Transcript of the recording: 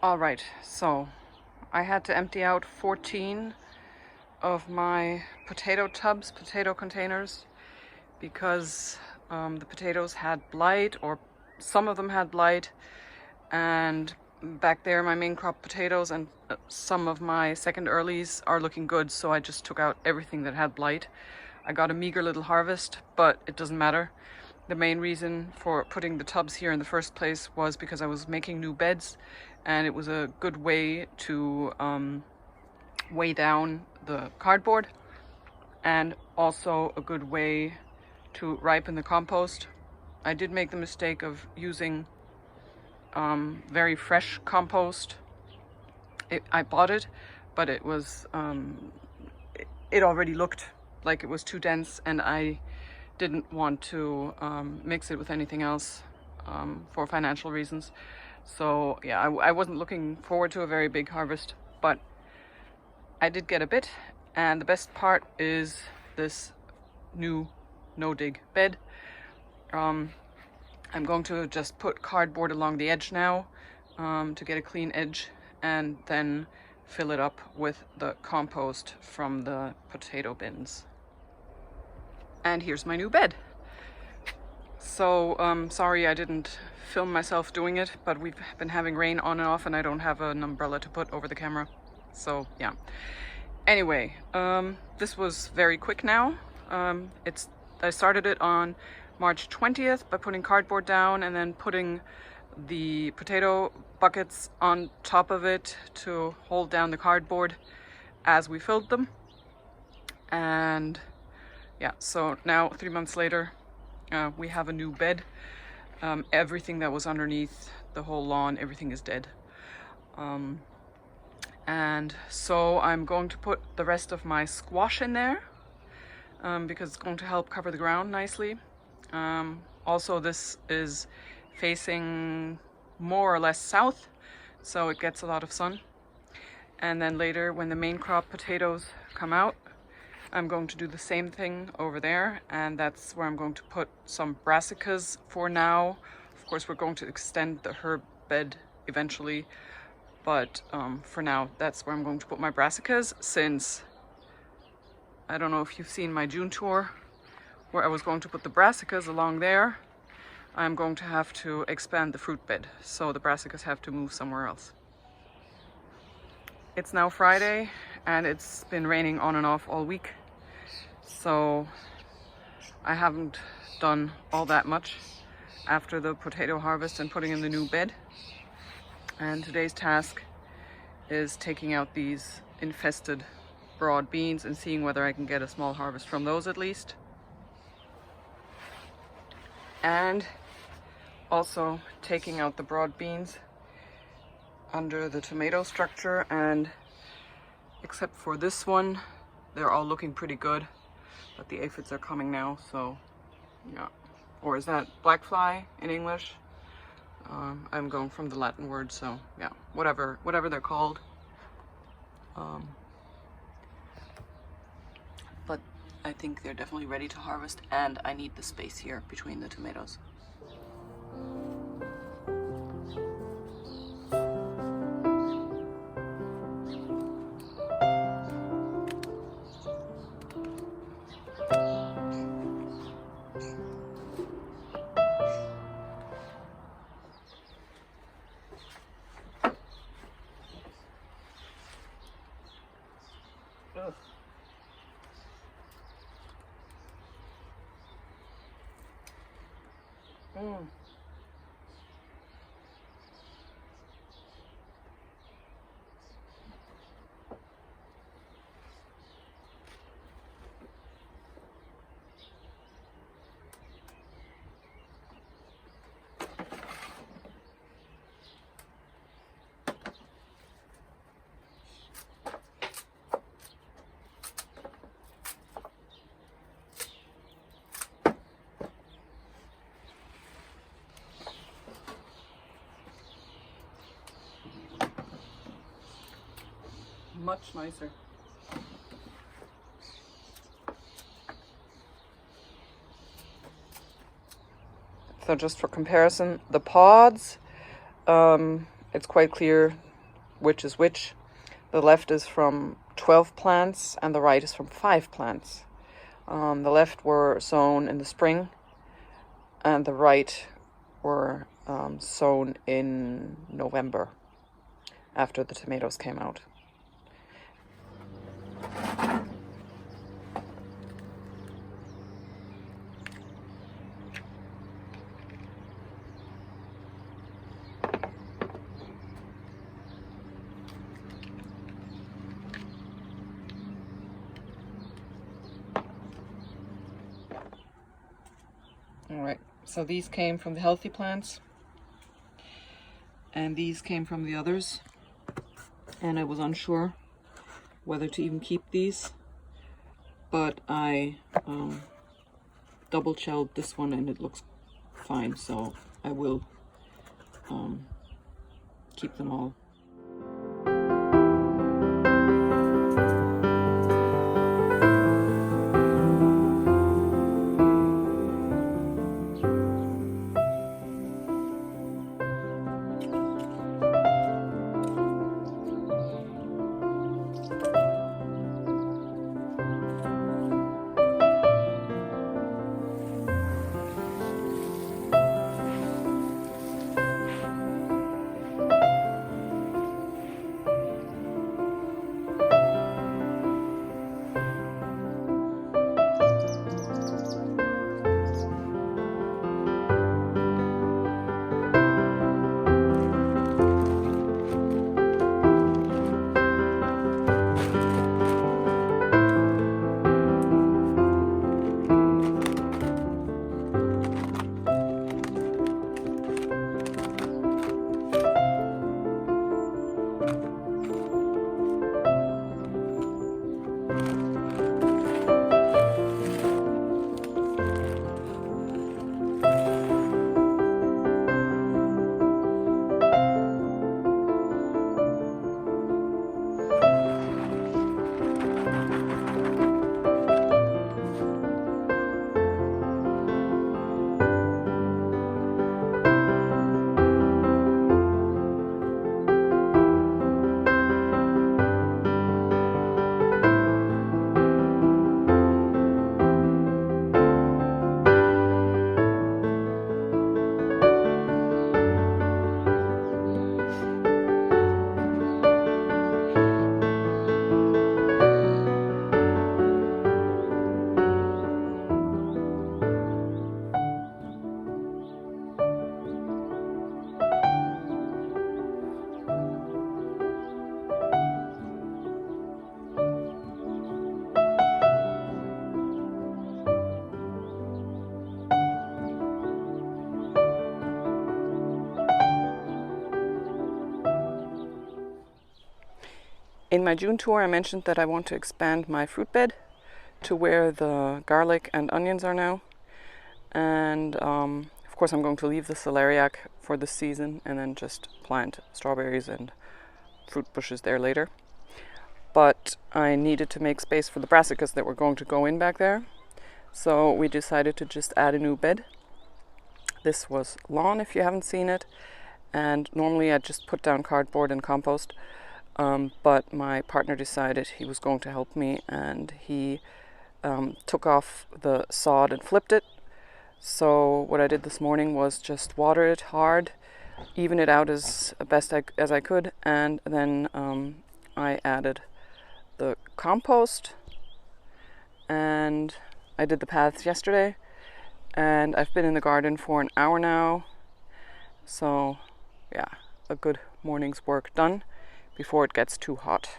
All right, so I had to empty out 14 of my potato tubs, potato containers, because the potatoes had blight, or some of them had blight, and back there my main crop potatoes and some of my second earlies are looking good, so I just took out everything that had blight. I got a meager little harvest, but it doesn't matter. The main reason for putting the tubs here in the first place was because I was making new beds, and it was a good way to weigh down the cardboard, and also a good way to ripen the compost. I did make the mistake of using very fresh compost. I bought it, but it was it already looked like it was too dense, and I didn't want to mix it with anything else for financial reasons. So yeah, I wasn't looking forward to a very big harvest, but I did get a bit, and the best part is this new no-dig bed. I'm going to just put cardboard along the edge now to get a clean edge, and then fill it up with the compost from the potato bins. And here's my new bed. So sorry I didn't film myself doing it, but we've been having rain on and off, and I don't have an umbrella to put over the camera. So yeah. Anyway, this was very quick now. I started it on March 20th by putting cardboard down and then putting the potato buckets on top of it to hold down the cardboard as we filled them. And yeah, so now 3 months later, we have a new bed. Everything that was underneath, the whole lawn, everything is dead. And so I'm going to put the rest of my squash in there because it's going to help cover the ground nicely. Also, this is facing more or less south, so it gets a lot of sun. And then later, when the main crop potatoes come out, I'm going to do the same thing over there, and that's where I'm going to put some brassicas for now. Of course, we're going to extend the herb bed eventually, but for now, that's where I'm going to put my brassicas, since I don't know if you've seen my June tour, where I was going to put the brassicas along there. I'm going to have to expand the fruit bed, so the brassicas have to move somewhere else. It's now Friday, and it's been raining on and off all week, so I haven't done all that much after the potato harvest and putting in the new bed. And today's task is taking out these infested broad beans and seeing whether I can get a small harvest from those at least. And also taking out the broad beans under the tomato structure, and except for this one, they're all looking pretty good, but the aphids are coming now, so yeah. Or is that black fly in English? I'm going from the Latin word, so yeah, whatever they're called. But I think they're definitely ready to harvest, and I need the space here between the tomatoes. Ugh. Much nicer. So just for comparison, the pods, it's quite clear which is which. The left is from 12 plants and the right is from 5 plants. The left were sown in the spring and the right were sown in November after the tomatoes came out. Alright, so these came from the healthy plants and these came from the others, and I was unsure whether to even keep these, but I double shelled this one and it looks fine, so I will keep them all. In my June tour, I mentioned that I want to expand my fruit bed to where the garlic and onions are now. And of course, I'm going to leave the celeriac for this season and then just plant strawberries and fruit bushes there later. But I needed to make space for the brassicas that were going to go in back there. So we decided to just add a new bed. This was lawn, if you haven't seen it. And normally I just put down cardboard and compost. But my partner decided he was going to help me, and he took off the sod and flipped it. So what I did this morning was just water it hard, even it out as best as I could, and then I added the compost, and I did the paths yesterday, and I've been in the garden for an hour now. So yeah, a good morning's work done before it gets too hot.